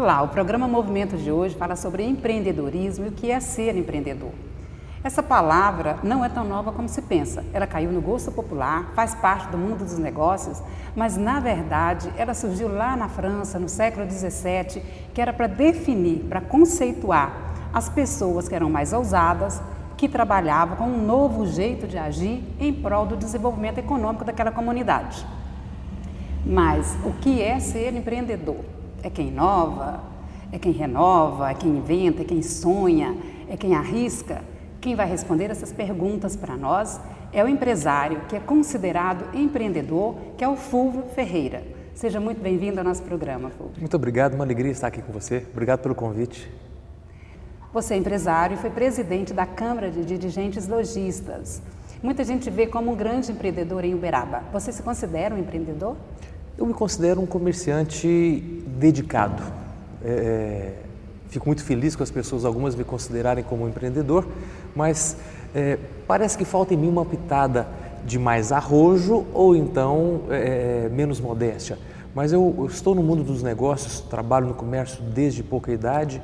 Olá, o programa Movimento de hoje fala sobre empreendedorismo e o que é ser empreendedor. Essa palavra não é tão nova como se pensa. Ela caiu no gosto popular, faz parte do mundo dos negócios, mas na verdade ela surgiu lá na França, no século XVII, que era para definir, para conceituar as pessoas que eram mais ousadas, que trabalhavam com um novo jeito de agir em prol do desenvolvimento econômico daquela comunidade. Mas o que é ser empreendedor? É quem inova, é quem renova, é quem inventa, é quem sonha, é quem arrisca? Quem vai responder essas perguntas para nós é o empresário que é considerado empreendedor, que é o Fulvio Ferreira. Seja muito bem-vindo ao nosso programa, Fulvio. Muito obrigado, uma alegria estar aqui com você. Obrigado pelo convite. Você é empresário e foi presidente da Câmara de Dirigentes Lojistas. Muita gente vê como um grande empreendedor em Uberaba. Você se considera um empreendedor? Eu me considero um comerciante dedicado. Fico muito feliz com as pessoas, algumas me considerarem como um empreendedor, mas parece que falta em mim uma pitada de mais arrojo ou então menos modéstia. Mas eu estou no mundo dos negócios, trabalho no comércio desde pouca idade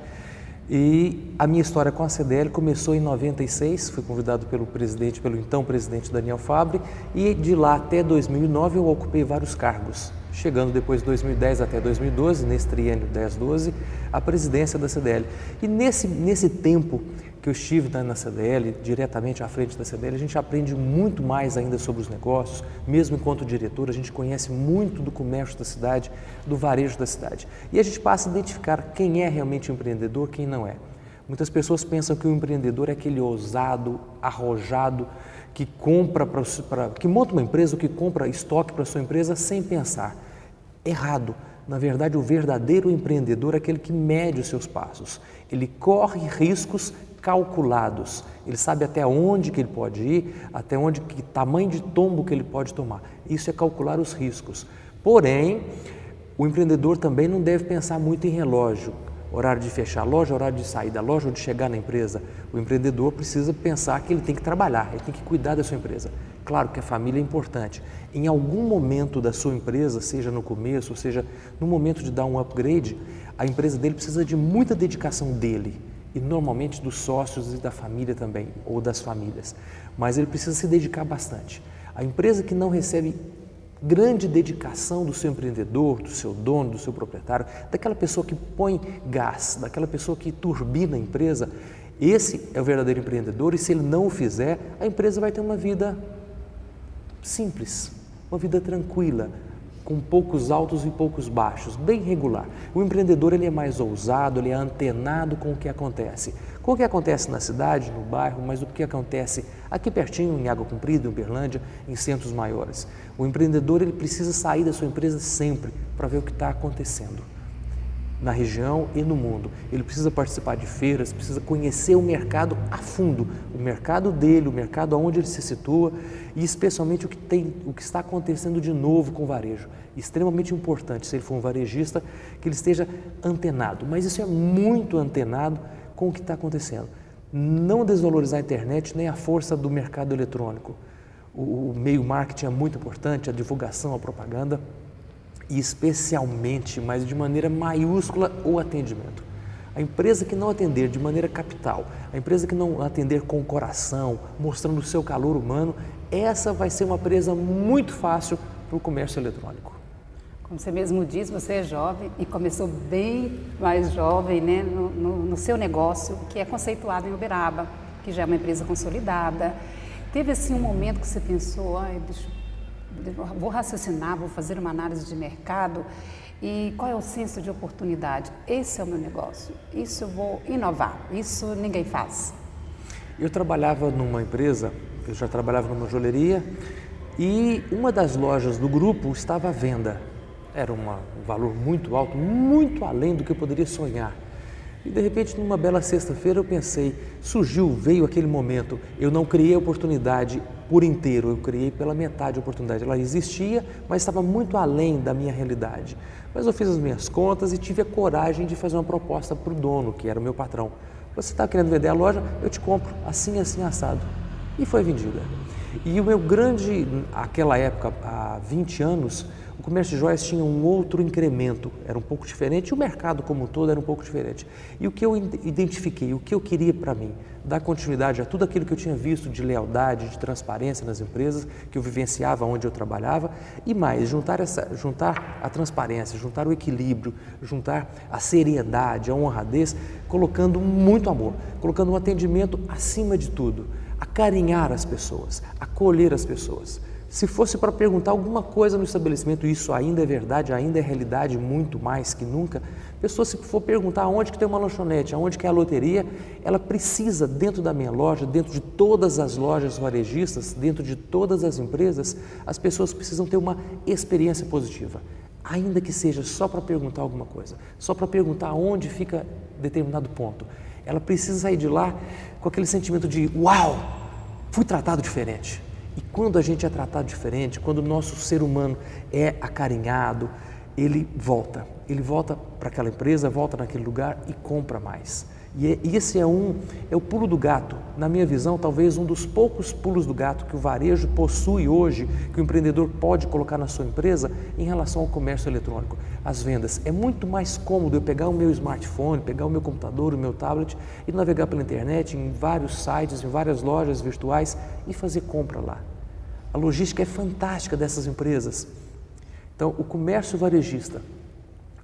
e a minha história com a CDL começou em 96, fui convidado pelo então presidente Daniel Fabbri, e de lá até 2009 eu ocupei vários cargos, chegando depois de 2010 até 2012, nesse triênio 10-12, a presidência da CDL. E nesse tempo que eu estive na CDL, diretamente à frente da CDL, a gente aprende muito mais ainda sobre os negócios, mesmo enquanto diretor, a gente conhece muito do comércio da cidade, do varejo da cidade. E a gente passa a identificar quem é realmente um empreendedor, quem não é. Muitas pessoas pensam que o empreendedor é aquele ousado, arrojado, que monta uma empresa ou que compra estoque para sua empresa sem pensar. Errado. Na verdade, o verdadeiro empreendedor é aquele que mede os seus passos. Ele corre riscos calculados. Ele sabe até onde que ele pode ir, até onde, que tamanho de tombo que ele pode tomar. Isso é calcular os riscos. Porém, o empreendedor também não deve pensar muito em relógio. Horário de fechar a loja, horário de sair da loja ou de chegar na empresa. O empreendedor precisa pensar que ele tem que trabalhar, ele tem que cuidar da sua empresa. Claro que a família é importante. Em algum momento da sua empresa, seja no começo, seja no momento de dar um upgrade, a empresa dele precisa de muita dedicação dele e normalmente dos sócios e da família também, ou das famílias. Mas ele precisa se dedicar bastante. A empresa que não recebe grande dedicação do seu empreendedor, do seu dono, do seu proprietário, daquela pessoa que põe gás, daquela pessoa que turbina a empresa, esse é o verdadeiro empreendedor e se ele não o fizer, a empresa vai ter uma vida simples, uma vida tranquila, com poucos altos e poucos baixos, bem regular. O empreendedor ele é mais ousado, ele é antenado com o que acontece na cidade, no bairro, mas o que acontece aqui pertinho, em Água Comprida, em Uberlândia, em centros maiores. O empreendedor ele precisa sair da sua empresa sempre para ver o que está acontecendo na região e no mundo. Ele precisa participar de feiras, precisa conhecer o mercado a fundo, o mercado dele, o mercado onde ele se situa e especialmente o que está acontecendo de novo com o varejo. Extremamente importante, se ele for um varejista, que ele esteja antenado, mas isso é muito antenado com o que está acontecendo. Não desvalorizar a internet nem a força do mercado eletrônico. O meio marketing é muito importante, a divulgação, a propaganda, e especialmente, mas de maneira maiúscula, o atendimento. A empresa que não atender de maneira capital, a empresa que não atender com o coração, mostrando o seu calor humano, essa vai ser uma presa muito fácil para o comércio eletrônico. Como você mesmo disse, você é jovem e começou bem mais jovem, né, no seu negócio, que é conceituado em Uberaba, que já é uma empresa consolidada. Teve assim um momento que você pensou, vou raciocinar, vou fazer uma análise de mercado e qual é o senso de oportunidade? Esse é o meu negócio, isso eu vou inovar, isso ninguém faz. Eu trabalhava numa empresa, eu já trabalhava numa joalheria e uma das lojas do grupo estava à venda. Era um valor muito alto, muito além do que eu poderia sonhar. E de repente, numa bela sexta-feira, eu pensei, veio aquele momento, eu não criei a oportunidade por inteiro, eu criei pela metade a oportunidade. Ela existia, mas estava muito além da minha realidade. Mas eu fiz as minhas contas e tive a coragem de fazer uma proposta para o dono, que era o meu patrão. Você está querendo vender a loja? Eu te compro, assim, assim, assado. E foi vendida. E o meu aquela época, há 20 anos, o comércio de joias tinha um outro incremento, era um pouco diferente, e o mercado como um todo era um pouco diferente. E o que eu identifiquei, o que eu queria para mim, dar continuidade a tudo aquilo que eu tinha visto de lealdade, de transparência nas empresas, que eu vivenciava onde eu trabalhava, e mais, juntar a transparência, juntar o equilíbrio, juntar a seriedade, a honradez, colocando muito amor, colocando um atendimento acima de tudo, acarinhar as pessoas, acolher as pessoas. Se fosse para perguntar alguma coisa no estabelecimento, isso ainda é verdade, ainda é realidade, muito mais que nunca, a pessoa, se for perguntar aonde que tem uma lanchonete, aonde que é a loteria, ela precisa, dentro da minha loja, dentro de todas as lojas varejistas, dentro de todas as empresas, as pessoas precisam ter uma experiência positiva. Ainda que seja só para perguntar alguma coisa, só para perguntar onde fica determinado ponto. Ela precisa sair de lá com aquele sentimento de uau, fui tratado diferente. E quando a gente é tratado diferente, quando o nosso ser humano é acarinhado, ele volta para aquela empresa, volta naquele lugar e compra mais. E esse é o pulo do gato, na minha visão, talvez um dos poucos pulos do gato que o varejo possui hoje, que o empreendedor pode colocar na sua empresa em relação ao comércio eletrônico. As vendas. É muito mais cômodo eu pegar o meu smartphone, pegar o meu computador, o meu tablet e navegar pela internet, em vários sites, em várias lojas virtuais e fazer compra lá. A logística é fantástica dessas empresas. Então, o comércio varejista,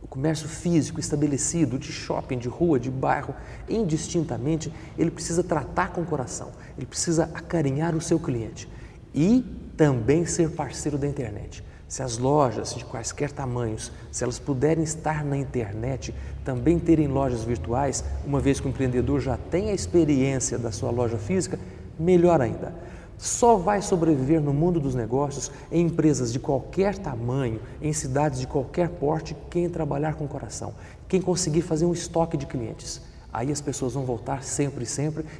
o comércio físico estabelecido, de shopping, de rua, de bairro, indistintamente, ele precisa tratar com o coração, ele precisa acarinhar o seu cliente e também ser parceiro da internet. Se as lojas de quaisquer tamanhos, se elas puderem estar na internet, também terem lojas virtuais, uma vez que o empreendedor já tem a experiência da sua loja física, melhor ainda. Só vai sobreviver no mundo dos negócios, em empresas de qualquer tamanho, em cidades de qualquer porte, quem trabalhar com o coração, quem conseguir fazer um estoque de clientes. Aí as pessoas vão voltar sempre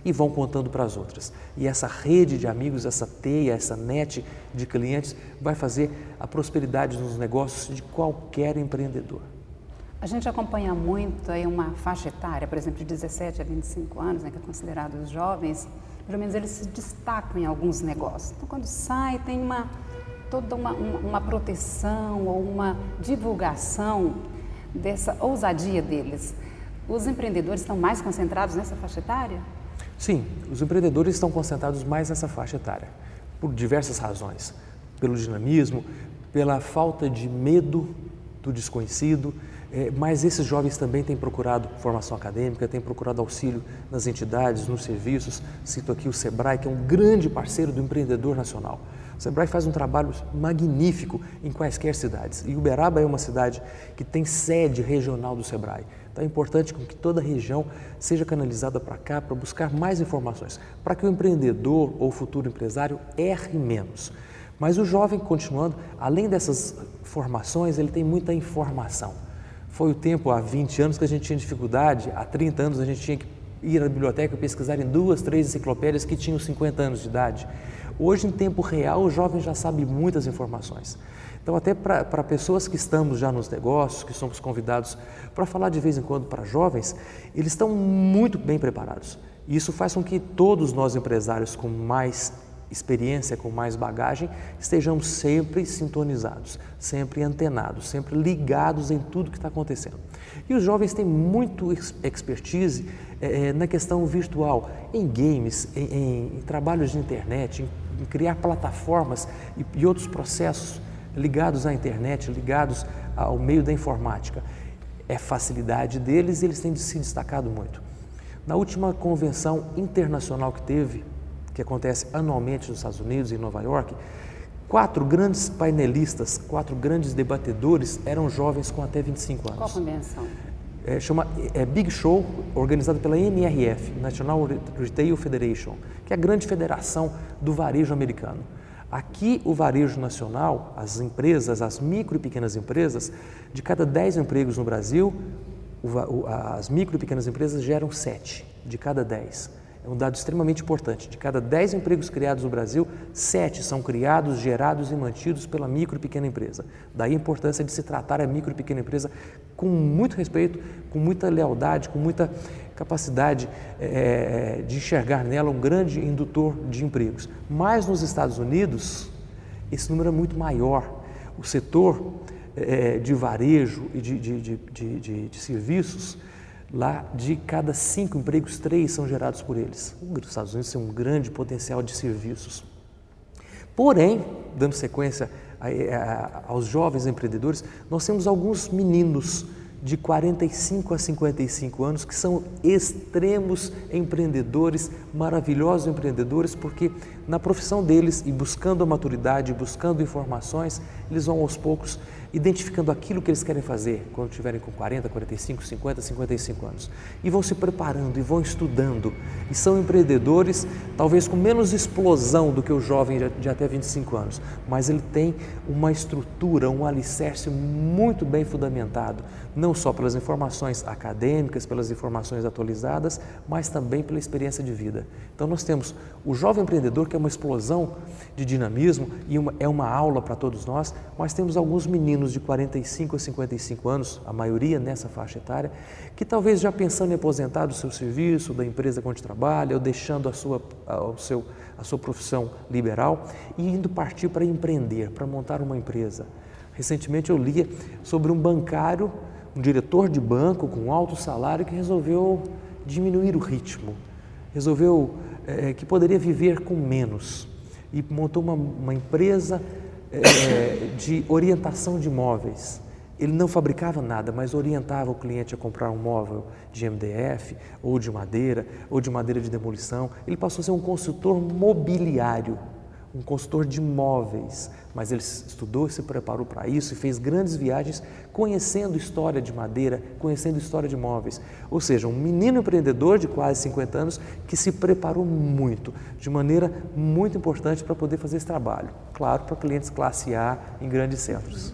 e vão contando para as outras. E essa rede de amigos, essa teia, essa net de clientes vai fazer a prosperidade nos negócios de qualquer empreendedor. A gente acompanha muito aí uma faixa etária, por exemplo, de 17 a 25 anos, né, que é considerado os jovens. Pelo menos eles se destacam em alguns negócios. Então, quando sai, tem toda uma proteção ou uma divulgação dessa ousadia deles. Os empreendedores estão mais concentrados nessa faixa etária? Sim, os empreendedores estão concentrados mais nessa faixa etária, por diversas razões. Pelo dinamismo, pela falta de medo do desconhecido, mas esses jovens também têm procurado formação acadêmica, têm procurado auxílio nas entidades, nos serviços. Cito aqui o Sebrae, que é um grande parceiro do empreendedor nacional. O Sebrae faz um trabalho magnífico em quaisquer cidades. E Uberaba é uma cidade que tem sede regional do Sebrae. Então é importante que toda a região seja canalizada para cá, para buscar mais informações, para que o empreendedor ou futuro empresário erre menos. Mas o jovem, continuando, além dessas formações, ele tem muita informação. Foi o tempo, há 20 anos, que a gente tinha dificuldade, há 30 anos a gente tinha que ir à biblioteca e pesquisar em 2, 3 enciclopédias que tinham 50 anos de idade. Hoje, em tempo real, o jovem já sabe muitas informações. Então, até para pessoas que estamos já nos negócios, que somos convidados para falar de vez em quando para jovens, eles estão muito bem preparados. E isso faz com que todos nós empresários com mais experiência, com mais bagagem, estejamos sempre sintonizados, sempre antenados, sempre ligados em tudo que está acontecendo. E os jovens têm muito expertise na questão virtual, em games, em trabalhos de internet, em criar plataformas e outros processos ligados à internet, ligados ao meio da informática. É facilidade deles e eles têm se destacado muito. Na última convenção internacional que teve, que acontece anualmente nos Estados Unidos e em Nova York, 4 grandes painelistas, 4 grandes debatedores eram jovens com até 25 anos. Qual a convenção? Chama Big Show, organizado pela NRF, National Retail Federation, que é a grande federação do varejo americano. Aqui o varejo nacional, as empresas, as micro e pequenas empresas, de cada 10 empregos no Brasil, as micro e pequenas empresas geram 7 de cada 10. É um dado extremamente importante. De cada 10 empregos criados no Brasil, 7 são criados, gerados e mantidos pela micro e pequena empresa. Daí a importância de se tratar a micro e pequena empresa com muito respeito, com muita lealdade, com muita capacidade de enxergar nela um grande indutor de empregos. Mas nos Estados Unidos, esse número é muito maior. o setor de varejo e de serviços, lá de cada 5 empregos, 3 são gerados por eles. Os Estados Unidos tem um grande potencial de serviços. Porém, dando sequência aos jovens empreendedores, nós temos alguns meninos de 45 a 55 anos que são extremos empreendedores, maravilhosos empreendedores, porque na profissão deles e buscando a maturidade, buscando informações, eles vão aos poucos identificando aquilo que eles querem fazer quando estiverem com 40, 45, 50, 55 anos. E vão se preparando e vão estudando. E são empreendedores talvez com menos explosão do que o jovem de até 25 anos, mas ele tem uma estrutura, um alicerce muito bem fundamentado, não só pelas informações acadêmicas, pelas informações atualizadas, mas também pela experiência de vida. Então nós temos o jovem empreendedor, que é uma explosão de dinamismo e é uma aula para todos nós, mas temos alguns meninos de 45 a 55 anos, a maioria nessa faixa etária, que talvez já pensando em aposentar do seu serviço, da empresa onde trabalha, ou deixando a sua profissão liberal e indo partir para empreender, para montar uma empresa. Recentemente eu lia sobre um bancário, um diretor de banco com alto salário que resolveu diminuir o ritmo, resolveu que poderia viver com menos e montou uma empresa de orientação de imóveis. Ele não fabricava nada, mas orientava o cliente a comprar um móvel de MDF, ou de madeira de demolição. Ele passou a ser um consultor mobiliário, um consultor de imóveis, mas ele estudou e se preparou para isso e fez grandes viagens conhecendo história de madeira, conhecendo história de móveis. Ou seja, um menino empreendedor de quase 50 anos que se preparou muito, de maneira muito importante para poder fazer esse trabalho. Claro, para clientes classe A em grandes centros.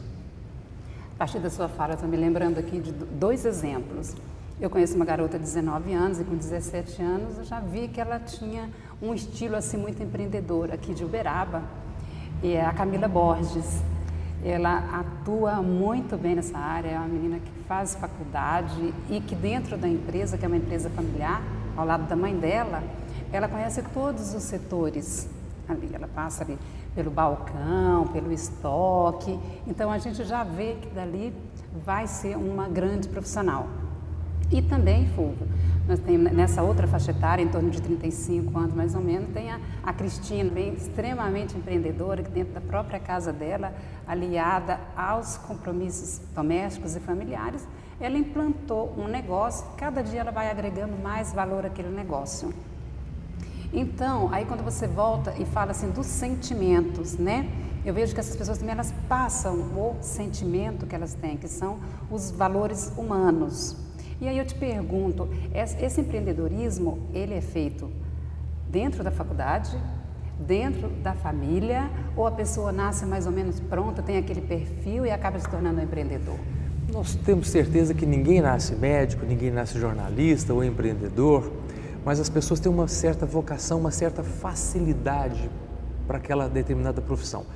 A partir da sua fala, estou me lembrando aqui de 2 exemplos. Eu conheço uma garota de 19 anos e com 17 anos eu já vi que ela tinha um estilo assim muito empreendedor aqui de Uberaba, e é a Camila Borges. Ela atua muito bem nessa área, é uma menina que faz faculdade e que dentro da empresa, que é uma empresa familiar, ao lado da mãe dela, ela conhece todos os setores ali, ela passa ali pelo balcão, pelo estoque, então a gente já vê que dali vai ser uma grande profissional. E também, Fulvio, nós temos nessa outra faixa etária, em torno de 35 anos mais ou menos, tem a Cristina, bem extremamente empreendedora, que dentro da própria casa dela, aliada aos compromissos domésticos e familiares, ela implantou um negócio, cada dia ela vai agregando mais valor àquele negócio. Então, aí quando você volta e fala assim dos sentimentos, né? Eu vejo que essas pessoas também, elas passam o sentimento que elas têm, que são os valores humanos. E aí eu te pergunto, esse empreendedorismo, ele é feito dentro da faculdade, dentro da família, ou a pessoa nasce mais ou menos pronta, tem aquele perfil e acaba se tornando um empreendedor? Nós temos certeza que ninguém nasce médico, ninguém nasce jornalista ou empreendedor, mas as pessoas têm uma certa vocação, uma certa facilidade para aquela determinada profissão.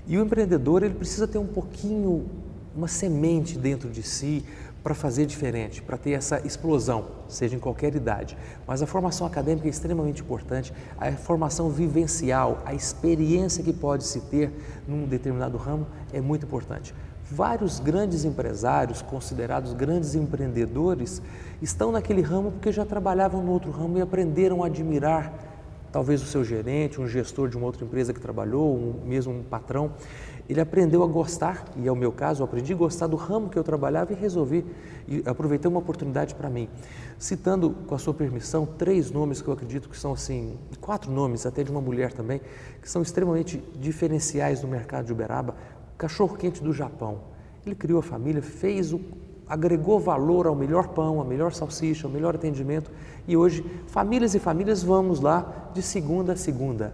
E o empreendedor, ele precisa ter um pouquinho, uma semente dentro de si, para fazer diferente, para ter essa explosão, seja em qualquer idade. Mas a formação acadêmica é extremamente importante, a formação vivencial, a experiência que pode se ter num determinado ramo é muito importante. Vários grandes empresários, considerados grandes empreendedores, estão naquele ramo porque já trabalhavam no outro ramo e aprenderam a admirar talvez o seu gerente, um gestor de uma outra empresa que trabalhou, mesmo um patrão. Ele aprendeu a gostar, e é o meu caso, eu aprendi a gostar do ramo que eu trabalhava e resolvi, e aproveitei uma oportunidade para mim. Citando, com a sua permissão, 3 nomes que eu acredito que são assim, 4 nomes, até de uma mulher também, que são extremamente diferenciais no mercado de Uberaba. O cachorro-quente do Japão. Ele criou a família, agregou valor ao melhor pão, à melhor salsicha, ao melhor atendimento, e hoje, famílias e famílias, vamos lá de segunda a segunda.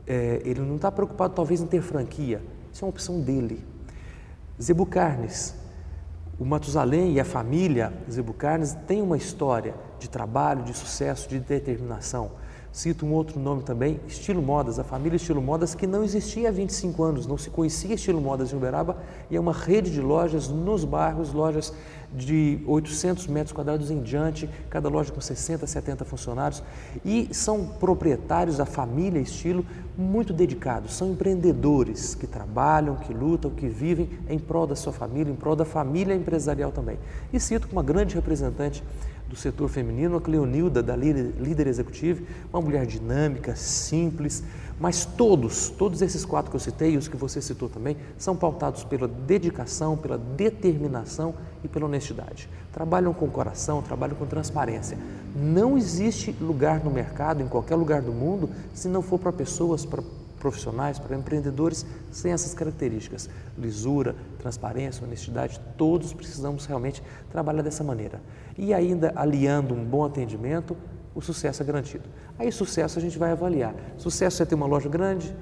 Ele não está preocupado talvez em ter franquia, isso é uma opção dele. Zebu Carnes, o Matusalém e a família Zebu Carnes têm uma história de trabalho, de sucesso, de determinação. Cito um outro nome também, Estilo Modas, a família Estilo Modas, que não existia há 25 anos, não se conhecia Estilo Modas em Uberaba, e é uma rede de lojas nos bairros, lojas de 800 metros quadrados em diante, cada loja com 60, 70 funcionários, e são proprietários da família Estilo muito dedicados, são empreendedores que trabalham, que lutam, que vivem em prol da sua família, em prol da família empresarial também. E cito como uma grande representante do setor feminino, a Cleonilda, da Líder Executive, uma mulher dinâmica, simples, mas todos esses 4 que eu citei, e os que você citou também, são pautados pela dedicação, pela determinação e pela honestidade. Trabalham com coração, trabalham com transparência. Não existe lugar no mercado, em qualquer lugar do mundo, se não for para pessoas, para profissionais, para empreendedores sem essas características. Lisura, transparência, honestidade, todos precisamos realmente trabalhar dessa maneira. E ainda aliando um bom atendimento, o sucesso é garantido. Aí sucesso a gente vai avaliar. Sucesso é ter uma loja grande,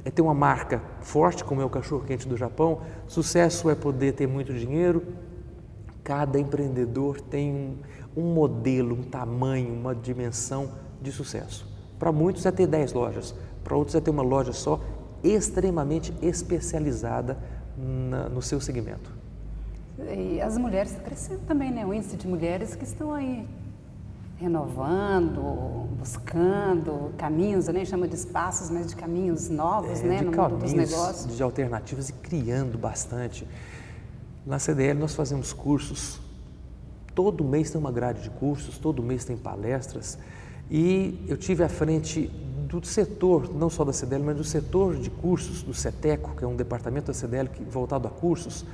é ter uma marca forte, como é o cachorro-quente do Japão. Sucesso é poder ter muito dinheiro. Cada empreendedor tem um modelo, um tamanho, uma dimensão de sucesso. Para muitos é ter 10 lojas, para outros é ter uma loja só, extremamente especializada no seu segmento. E as mulheres estão crescendo também, né? O índice de mulheres que estão aí renovando, buscando caminhos, eu nem chamo de espaços, mas de caminhos novos, né? No mundo dos negócios. De alternativas e criando bastante. Na CDL nós fazemos cursos, todo mês tem uma grade de cursos, todo mês tem palestras, e eu tive à frente do setor, não só da CDL, mas do setor de cursos do CETECO, que é um departamento da CDL voltado a cursos,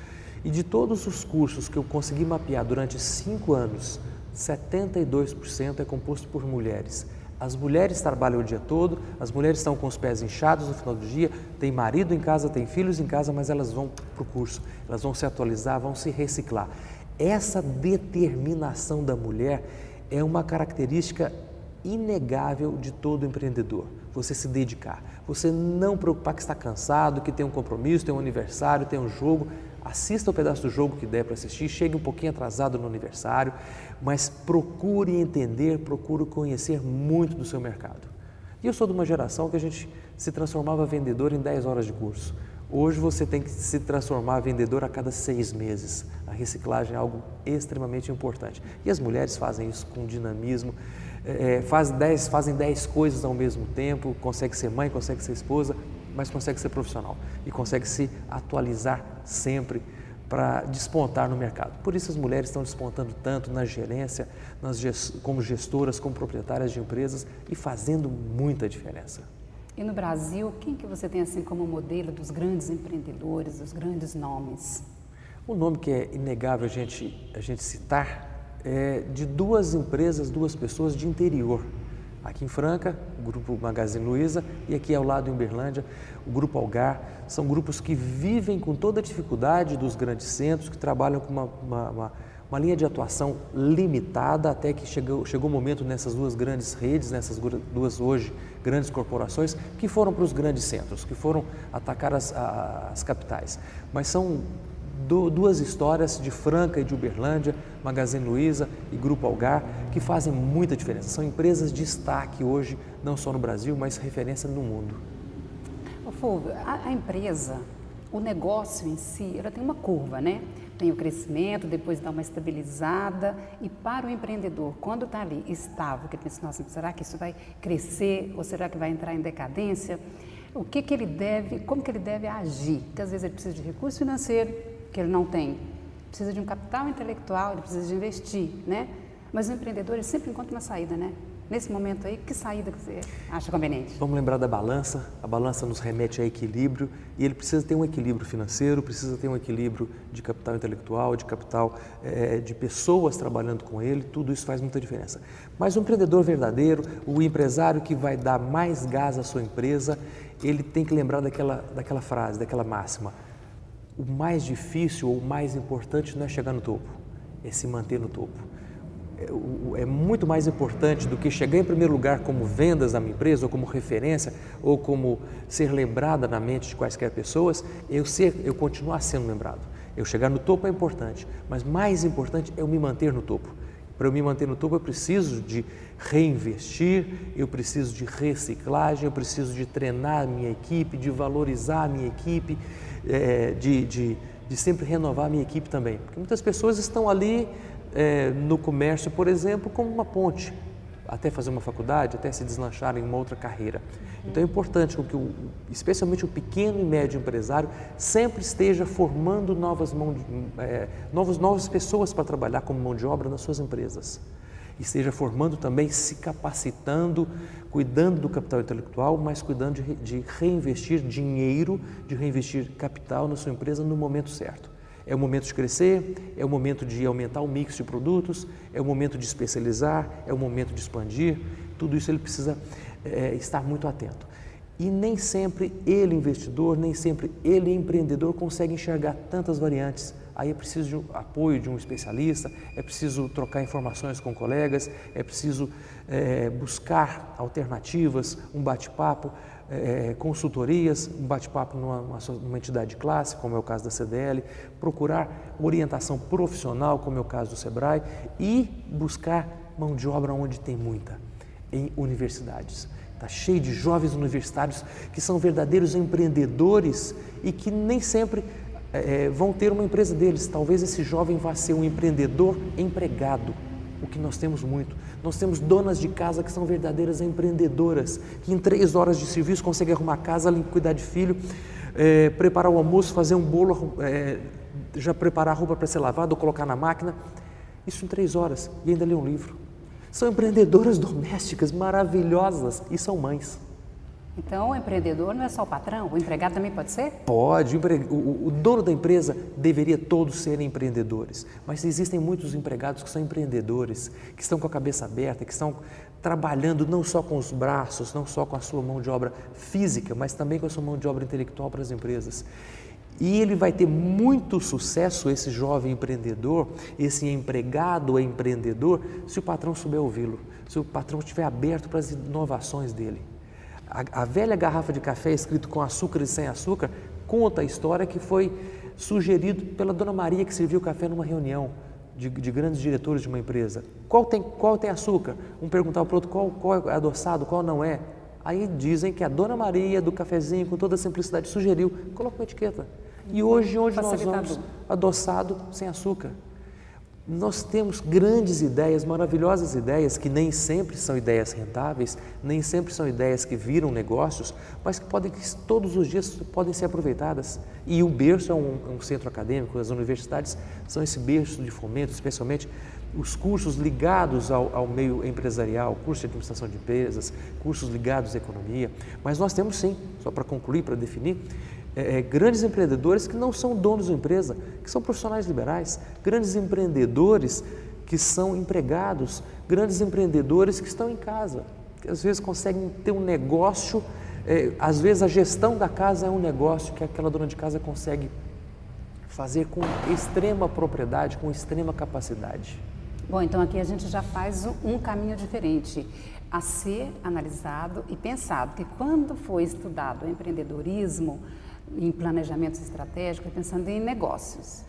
e de todos os cursos que eu consegui mapear durante 5 anos, 72% é composto por mulheres. As mulheres trabalham o dia todo, as mulheres estão com os pés inchados no final do dia, têm marido em casa, têm filhos em casa, mas elas vão para o curso, elas vão se atualizar, vão se reciclar. Essa determinação da mulher é uma característica inegável de todo empreendedor. Você se dedicar, você não preocupar que está cansado, que tem um compromisso, tem um aniversário, tem um jogo. Assista o pedaço do jogo que der para assistir, chegue um pouquinho atrasado no aniversário, mas procure entender, procure conhecer muito do seu mercado. E eu sou de uma geração que a gente se transformava vendedor em 10 horas de curso. Hoje você tem que se transformar vendedor a cada 6 meses. A reciclagem é algo extremamente importante. E as mulheres fazem isso com dinamismo, fazem 10 coisas ao mesmo tempo, consegue ser mãe, consegue ser esposa, mas consegue ser profissional e consegue se atualizar sempre para despontar no mercado. Por isso as mulheres estão despontando tanto na gerência, como gestoras, como proprietárias de empresas e fazendo muita diferença. E no Brasil, quem que você tem assim como modelo dos grandes empreendedores, dos grandes nomes? Um nome que é inegável a gente citar é de 2 empresas, 2 pessoas de interior. Aqui em Franca, o Grupo Magazine Luiza, e aqui ao lado em Uberlândia, o Grupo Algar. São grupos que vivem com toda a dificuldade dos grandes centros, que trabalham com uma linha de atuação limitada, até que chegou o momento nessas 2 grandes redes, nessas 2 hoje grandes corporações, que foram para os grandes centros, que foram atacar as capitais. Mas são 2 histórias de Franca e de Uberlândia, Magazine Luiza e Grupo Algar, que fazem muita diferença. São empresas de destaque hoje, não só no Brasil, mas referência no mundo. Fulvio, a empresa, o negócio em si, ela tem uma curva, né? Tem o crescimento, depois dá uma estabilizada, e para o empreendedor, quando está ali estável, que ele pensa, nossa, será que isso vai crescer ou será que vai entrar em decadência? Como que ele deve agir? Porque às vezes ele precisa de recurso financeiro, que ele não tem, precisa de um capital intelectual, ele precisa de investir, né? Mas o empreendedor ele sempre encontra uma saída, né? Nesse momento aí, que saída que você acha conveniente? Vamos lembrar da balança, a balança nos remete a equilíbrio e ele precisa ter um equilíbrio financeiro, precisa ter um equilíbrio de capital intelectual, de capital de pessoas trabalhando com ele, tudo isso faz muita diferença. Mas o empreendedor verdadeiro, o empresário que vai dar mais gás à sua empresa, ele tem que lembrar daquela frase, daquela máxima: o mais difícil ou o mais importante não é chegar no topo, é se manter no topo. É muito mais importante do que chegar em primeiro lugar como vendas da minha empresa, ou como referência, ou como ser lembrada na mente de quaisquer pessoas, eu continuar sendo lembrado. Eu chegar no topo é importante, mas mais importante é eu me manter no topo. Para eu me manter no topo, eu preciso de reinvestir, eu preciso de reciclagem, eu preciso de treinar a minha equipe, de valorizar a minha equipe, de sempre renovar a minha equipe também. Porque muitas pessoas estão ali no comércio, por exemplo, como uma ponte, até fazer uma faculdade, até se deslanchar em uma outra carreira. Então é importante que especialmente o pequeno e médio empresário sempre esteja formando novas pessoas para trabalhar como mão de obra nas suas empresas. E esteja formando também, se capacitando, cuidando do capital intelectual, mas cuidando de reinvestir dinheiro, de reinvestir capital na sua empresa no momento certo. É o momento de crescer, é o momento de aumentar o mix de produtos, é o momento de especializar, é o momento de expandir. Tudo isso ele precisa estar muito atento. E nem sempre ele, investidor, nem sempre ele, empreendedor, consegue enxergar tantas variantes. Aí é preciso de apoio de um especialista, é preciso trocar informações com colegas, é preciso buscar alternativas, um bate-papo, consultorias, um bate-papo numa entidade de classe, como é o caso da CDL, procurar orientação profissional, como é o caso do Sebrae, e buscar mão de obra onde tem muita, em universidades. Está cheio de jovens universitários que são verdadeiros empreendedores e que nem sempre vão ter uma empresa deles. Talvez esse jovem vá ser um empreendedor empregado, o que nós temos muito. Nós temos donas de casa que são verdadeiras empreendedoras, que em 3 horas de serviço conseguem arrumar casa, cuidar de filho, preparar o almoço, fazer um bolo, já preparar a roupa para ser lavada ou colocar na máquina. Isso em 3 horas e ainda ler um livro. São empreendedoras domésticas maravilhosas e são mães. Então, o empreendedor não é só o patrão, o empregado também pode ser? Pode, o dono da empresa deveria todos serem empreendedores, mas existem muitos empregados que são empreendedores, que estão com a cabeça aberta, que estão trabalhando não só com os braços, não só com a sua mão de obra física, mas também com a sua mão de obra intelectual para as empresas. E ele vai ter muito sucesso, esse jovem empreendedor, esse empregado empreendedor, se o patrão souber ouvi-lo, se o patrão estiver aberto para as inovações dele. A velha garrafa de café escrito com açúcar e sem açúcar conta a história que foi sugerido pela Dona Maria, que serviu café numa reunião de grandes diretores de uma empresa. Qual tem açúcar? Um perguntava para o outro qual é adoçado, qual não é. Aí dizem que a Dona Maria do cafezinho, com toda a simplicidade, sugeriu, coloca uma etiqueta. E hoje nós vamos adoçado sem açúcar. Nós temos grandes ideias, maravilhosas ideias, que nem sempre são ideias rentáveis, nem sempre são ideias que viram negócios, mas que todos os dias podem ser aproveitadas. E o berço é um centro acadêmico, as universidades são esse berço de fomento, especialmente os cursos ligados ao meio empresarial, curso de administração de empresas, cursos ligados à economia. Mas nós temos sim, só para concluir, para definir, grandes empreendedores que não são donos da empresa, que são profissionais liberais, grandes empreendedores que são empregados, grandes empreendedores que estão em casa, que às vezes conseguem ter um negócio, às vezes a gestão da casa é um negócio que aquela dona de casa consegue fazer com extrema propriedade, com extrema capacidade. Bom, então aqui a gente já faz um caminho diferente a ser analisado e pensado, que quando foi estudado o empreendedorismo, em planejamentos estratégicos, pensando em negócios.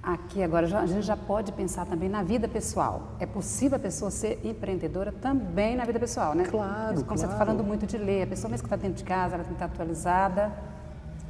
Aqui agora a gente já pode pensar também na vida pessoal. É possível a pessoa ser empreendedora também na vida pessoal, né? Claro, como você está falando muito de ler, a pessoa mesmo que está dentro de casa, ela tem que estar atualizada.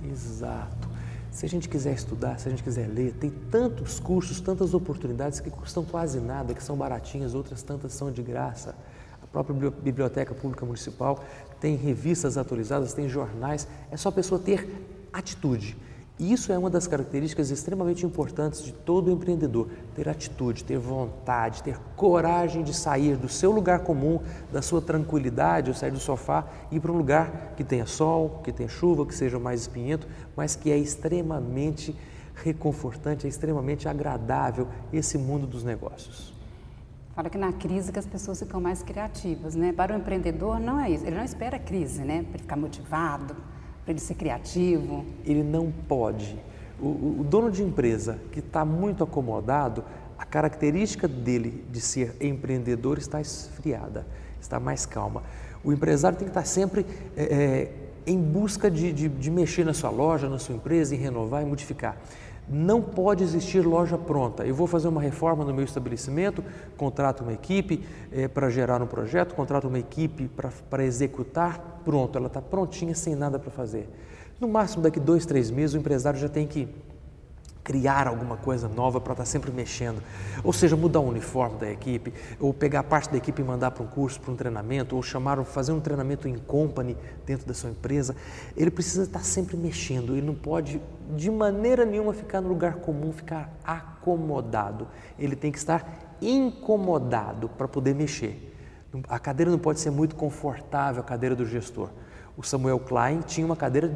Exato. Se a gente quiser estudar, se a gente quiser ler, tem tantos cursos, tantas oportunidades que custam quase nada, que são baratinhas, outras tantas são de graça. A própria Biblioteca Pública Municipal tem revistas atualizadas, tem jornais, é só a pessoa ter atitude. E isso é uma das características extremamente importantes de todo empreendedor, ter atitude, ter vontade, ter coragem de sair do seu lugar comum, da sua tranquilidade, ou sair do sofá e ir para um lugar que tenha sol, que tenha chuva, que seja mais espinhento, mas que é extremamente reconfortante, é extremamente agradável esse mundo dos negócios. Fala que na crise que as pessoas ficam mais criativas, né? Para o empreendedor não é isso, ele não espera a crise, né? Para ele ficar motivado, para ele ser criativo. Ele não pode. O dono de empresa que está muito acomodado, a característica dele de ser empreendedor está esfriada, está mais calma. O empresário tem que estar sempre em busca de mexer na sua loja, na sua empresa, em renovar e modificar. Não pode existir loja pronta. Eu vou fazer uma reforma no meu estabelecimento, contrato uma equipe para gerar um projeto, contrato uma equipe para executar, pronto, ela está prontinha sem nada para fazer. No máximo daqui 2, 3 meses o empresário já tem que criar alguma coisa nova para estar sempre mexendo, ou seja, mudar o uniforme da equipe, ou pegar parte da equipe e mandar para um curso, para um treinamento, ou fazer um treinamento em company dentro da sua empresa. Ele precisa estar sempre mexendo, ele não pode de maneira nenhuma ficar no lugar comum, ficar acomodado, ele tem que estar incomodado para poder mexer. A cadeira não pode ser muito confortável, a cadeira do gestor. O Samuel Klein tinha uma cadeira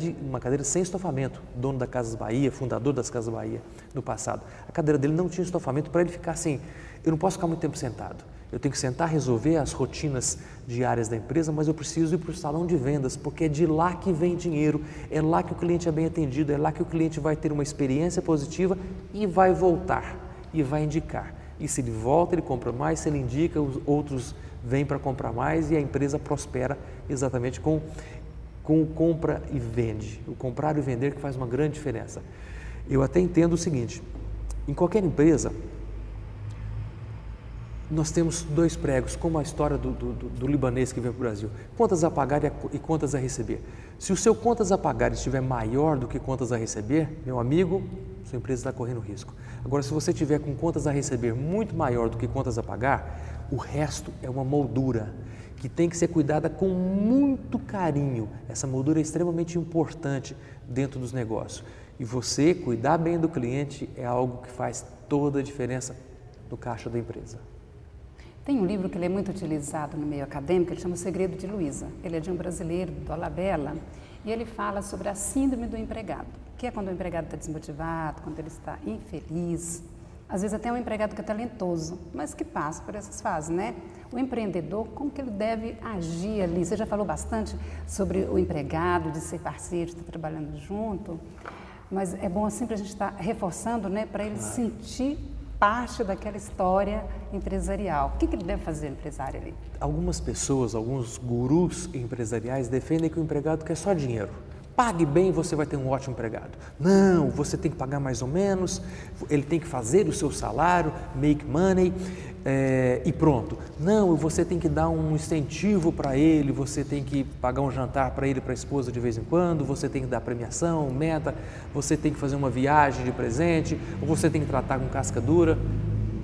sem estofamento, dono da Casas Bahia, fundador das Casas Bahia no passado. A cadeira dele não tinha estofamento para ele ficar assim, eu não posso ficar muito tempo sentado. Eu tenho que sentar, resolver as rotinas diárias da empresa, mas eu preciso ir para o salão de vendas, porque é de lá que vem dinheiro, é lá que o cliente é bem atendido, é lá que o cliente vai ter uma experiência positiva e vai voltar, e vai indicar. E se ele volta, ele compra mais, se ele indica, os outros vêm para comprar mais e a empresa prospera exatamente com o compra e vende, o comprar e vender que faz uma grande diferença. Eu até entendo o seguinte, em qualquer empresa, nós temos 2 pregos, como a história do libanês que veio para o Brasil, contas a pagar e contas a receber. Se o seu contas a pagar estiver maior do que contas a receber, meu amigo, sua empresa está correndo risco. Agora, se você tiver com contas a receber muito maior do que contas a pagar, o resto é uma moldura que tem que ser cuidada com muito carinho. Essa moldura é extremamente importante dentro dos negócios. E você cuidar bem do cliente é algo que faz toda a diferença no caixa da empresa. Tem um livro que ele é muito utilizado no meio acadêmico, ele chama O Segredo de Luiza. Ele é de um brasileiro, do Alabella, e ele fala sobre a síndrome do empregado, que é quando o empregado está desmotivado, quando ele está infeliz. Às vezes até um empregado que é talentoso, mas que passa por essas fases, né? O empreendedor, como que ele deve agir ali? Você já falou bastante sobre o empregado, de ser parceiro, de estar trabalhando junto, mas é bom assim para a gente estar reforçando, né? Para ele sentir parte daquela história empresarial. O que ele deve fazer, o empresário ali? Algumas pessoas, alguns gurus empresariais defendem que o empregado quer só dinheiro. Pague bem, você vai ter um ótimo empregado. Não, você tem que pagar mais ou menos, ele tem que fazer o seu salário, make money, e pronto. Não, você tem que dar um incentivo para ele, você tem que pagar um jantar para ele, para a esposa de vez em quando, você tem que dar premiação, meta, você tem que fazer uma viagem de presente, ou você tem que tratar com casca dura.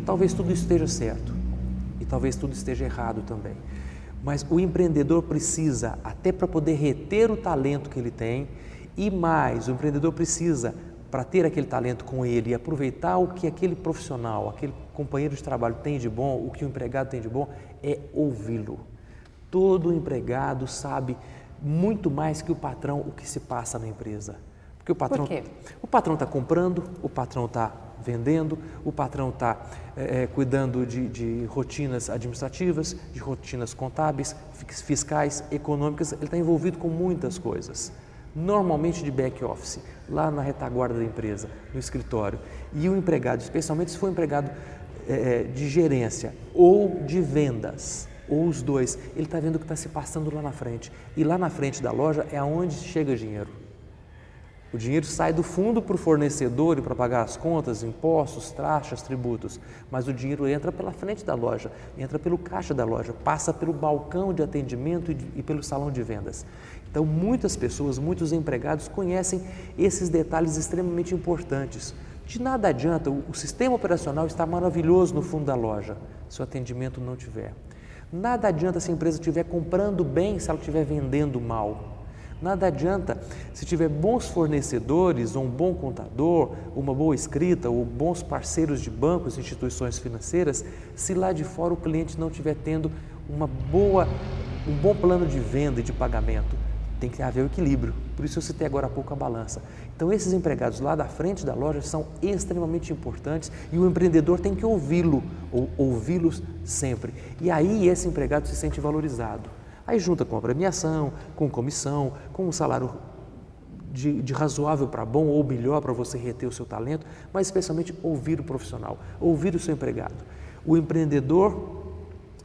Talvez tudo isso esteja certo e talvez tudo esteja errado também. Mas o empreendedor precisa, até para poder reter o talento que ele tem, e mais, o empreendedor precisa, para ter aquele talento com ele e aproveitar o que aquele profissional, aquele companheiro de trabalho tem de bom, o que o empregado tem de bom, é ouvi-lo. Todo empregado sabe muito mais que o patrão o que se passa na empresa. Porque o patrão está comprando, o patrão está vendendo, o patrão está cuidando de rotinas administrativas, de rotinas contábeis, fiscais, econômicas, ele está envolvido com muitas coisas, normalmente de back office, lá na retaguarda da empresa, no escritório. E o empregado, especialmente se for um empregado de gerência ou de vendas, ou os dois, ele está vendo o que está se passando lá na frente. E lá na frente da loja é aonde chega dinheiro. O dinheiro sai do fundo para o fornecedor e para pagar as contas, impostos, taxas, tributos, mas o dinheiro entra pela frente da loja, entra pelo caixa da loja, passa pelo balcão de atendimento e pelo salão de vendas. Então, muitas pessoas, muitos empregados conhecem esses detalhes extremamente importantes. De nada adianta, o sistema operacional está maravilhoso no fundo da loja, se o atendimento não tiver. Nada adianta se a empresa estiver comprando bem, se ela estiver vendendo mal. Nada adianta se tiver bons fornecedores, um bom contador, uma boa escrita, ou bons parceiros de bancos, instituições financeiras, se lá de fora o cliente não estiver tendo um bom plano de venda e de pagamento. Tem que haver o equilíbrio, por isso eu citei agora há pouco a balança. Então esses empregados lá da frente da loja são extremamente importantes e o empreendedor tem que ouvi-lo, ou ouvi-los sempre. E aí esse empregado se sente valorizado. Aí junta com a premiação, com comissão, com um salário de razoável para bom ou melhor para você reter o seu talento, mas especialmente ouvir o profissional, ouvir o seu empregado. O empreendedor,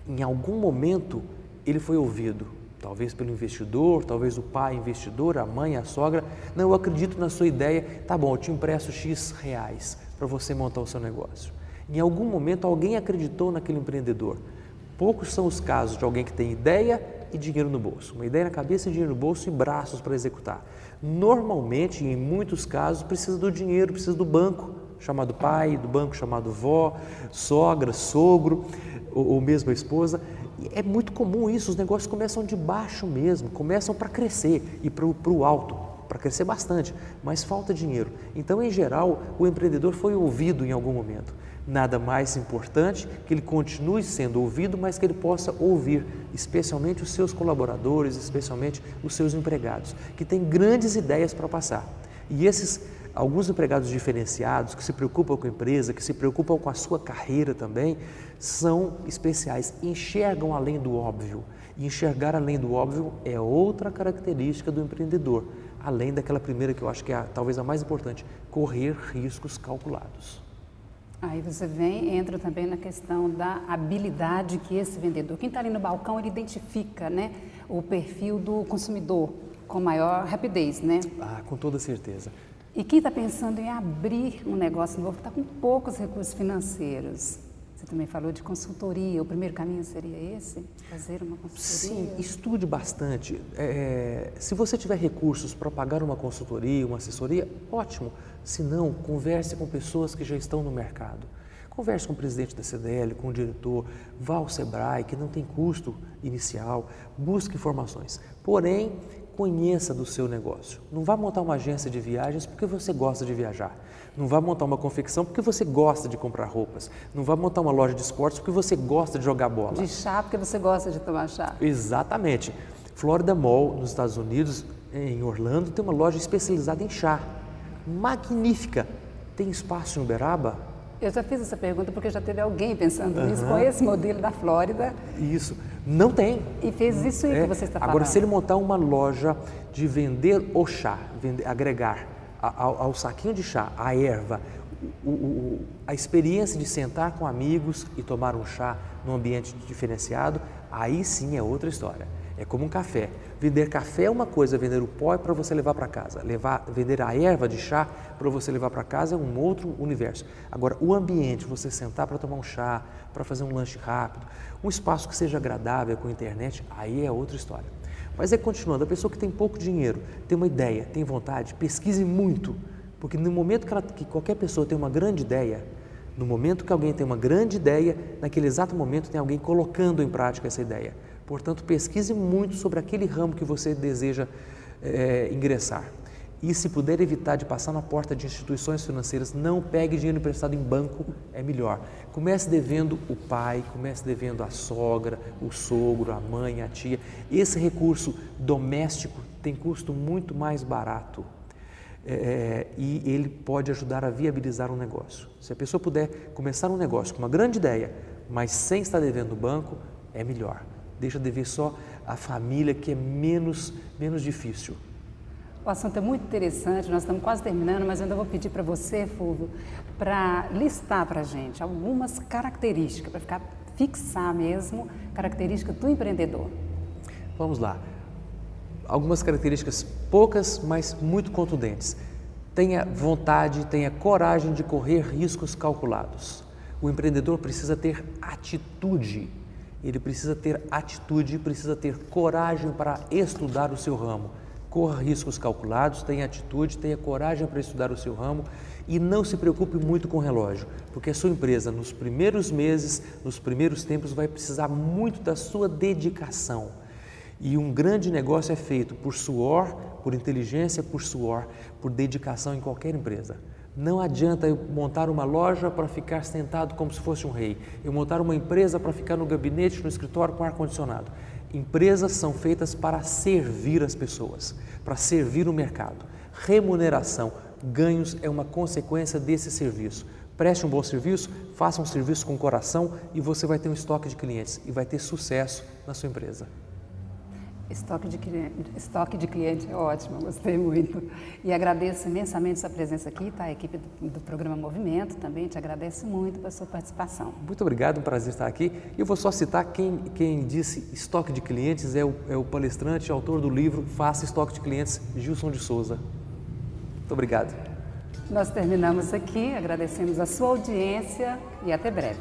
em algum momento, ele foi ouvido. talvez pelo investidor, talvez o pai investidor, a mãe, a sogra. Não, eu acredito na sua ideia, tá bom, eu te empresto X reais para você montar o seu negócio. Em algum momento alguém acreditou naquele empreendedor. Poucos são os casos de alguém que tem ideia e dinheiro no bolso. Uma ideia na cabeça, dinheiro no bolso e braços para executar. Normalmente, em muitos casos, precisa do dinheiro, precisa do banco, chamado pai, do banco chamado vó, sogra, sogro, ou mesmo a esposa. E é muito comum isso, os negócios começam de baixo mesmo, começam para crescer e para o alto, para crescer bastante, mas falta dinheiro. Então, em geral, o empreendedor foi ouvido em algum momento. Nada mais importante que ele continue sendo ouvido, mas que ele possa ouvir, especialmente os seus colaboradores, especialmente os seus empregados, que têm grandes ideias para passar. E alguns empregados diferenciados, que se preocupam com a empresa, que se preocupam com a sua carreira também, são especiais, enxergam além do óbvio. E enxergar além do óbvio é outra característica do empreendedor, além daquela primeira que eu acho que é talvez a mais importante, correr riscos calculados. Aí você entra também na questão da habilidade que esse vendedor, quem está ali no balcão, ele identifica, né, o perfil do consumidor com maior rapidez, né? Ah, com toda certeza. E quem está pensando em abrir um negócio novo, está com poucos recursos financeiros. Você também falou de consultoria, o primeiro caminho seria esse? Fazer uma consultoria? Sim, estude bastante. Se você tiver recursos para pagar uma consultoria, uma assessoria, ótimo. Se não, converse com pessoas que já estão no mercado. Converse com o presidente da CDL, com o diretor, vá ao Sebrae, que não tem custo inicial, busque informações. Porém, conheça do seu negócio. Não vá montar uma agência de viagens porque você gosta de viajar. Não vá montar uma confecção porque você gosta de comprar roupas. Não vá montar uma loja de esportes porque você gosta de jogar bola. De chá porque você gosta de tomar chá. Exatamente. Florida Mall, nos Estados Unidos, em Orlando, tem uma loja especializada em chá. Magnífica. Tem espaço em Uberaba? Eu já fiz essa pergunta porque já teve alguém pensando nisso com esse modelo da Flórida. Isso. Não tem. E fez isso aí que você está falando. Agora, se ele montar uma loja de vender o chá, agregar ao saquinho de chá, a erva, a experiência de sentar com amigos e tomar um chá num ambiente diferenciado, aí sim é outra história. É como um café. Vender café é uma coisa, vender o pó é para você levar para casa. Vender a erva de chá para você levar para casa é um outro universo. Agora, o ambiente, você sentar para tomar um chá, para fazer um lanche rápido, um espaço que seja agradável com internet, aí é outra história. Mas continuando, a pessoa que tem pouco dinheiro, tem uma ideia, tem vontade, pesquise muito, porque no momento que qualquer pessoa tem uma grande ideia, no momento que alguém tem uma grande ideia, naquele exato momento tem alguém colocando em prática essa ideia. Portanto, pesquise muito sobre aquele ramo que você deseja ingressar. E se puder evitar de passar na porta de instituições financeiras, não pegue dinheiro emprestado em banco, é melhor. Comece devendo o pai, comece devendo a sogra, o sogro, a mãe, a tia. Esse recurso doméstico tem custo muito mais barato e ele pode ajudar a viabilizar um negócio. Se a pessoa puder começar um negócio com uma grande ideia, mas sem estar devendo o banco, é melhor. Deixa dever só a família, que é menos difícil. O assunto é muito interessante, nós estamos quase terminando, mas eu ainda vou pedir para você, Fulvio, para listar para a gente algumas características, para fixar mesmo, características do empreendedor. Vamos lá. Algumas características poucas, mas muito contundentes. Tenha vontade, tenha coragem de correr riscos calculados. O empreendedor precisa ter atitude. Ele precisa ter atitude, precisa ter coragem para estudar o seu ramo. Corra riscos calculados, tenha atitude, tenha coragem para estudar o seu ramo e não se preocupe muito com o relógio, porque a sua empresa nos primeiros meses, nos primeiros tempos vai precisar muito da sua dedicação. E um grande negócio é feito por suor, por inteligência, por suor, por dedicação em qualquer empresa. Não adianta eu montar uma loja para ficar sentado como se fosse um rei. Eu montar uma empresa para ficar no gabinete, no escritório com ar-condicionado. Empresas são feitas para servir as pessoas, para servir o mercado. Remuneração, ganhos é uma consequência desse serviço. Preste um bom serviço, faça um serviço com coração e você vai ter um estoque de clientes e vai ter sucesso na sua empresa. Estoque de cliente é ótimo, gostei muito. E agradeço imensamente sua presença aqui, tá? A equipe do programa Movimento também te agradece muito pela sua participação. Muito obrigado, um prazer estar aqui. Eu vou só citar quem disse estoque de clientes é o palestrante, autor do livro Faça Estoque de Clientes, Gilson de Souza. Muito obrigado. Nós terminamos aqui, agradecemos a sua audiência e até breve.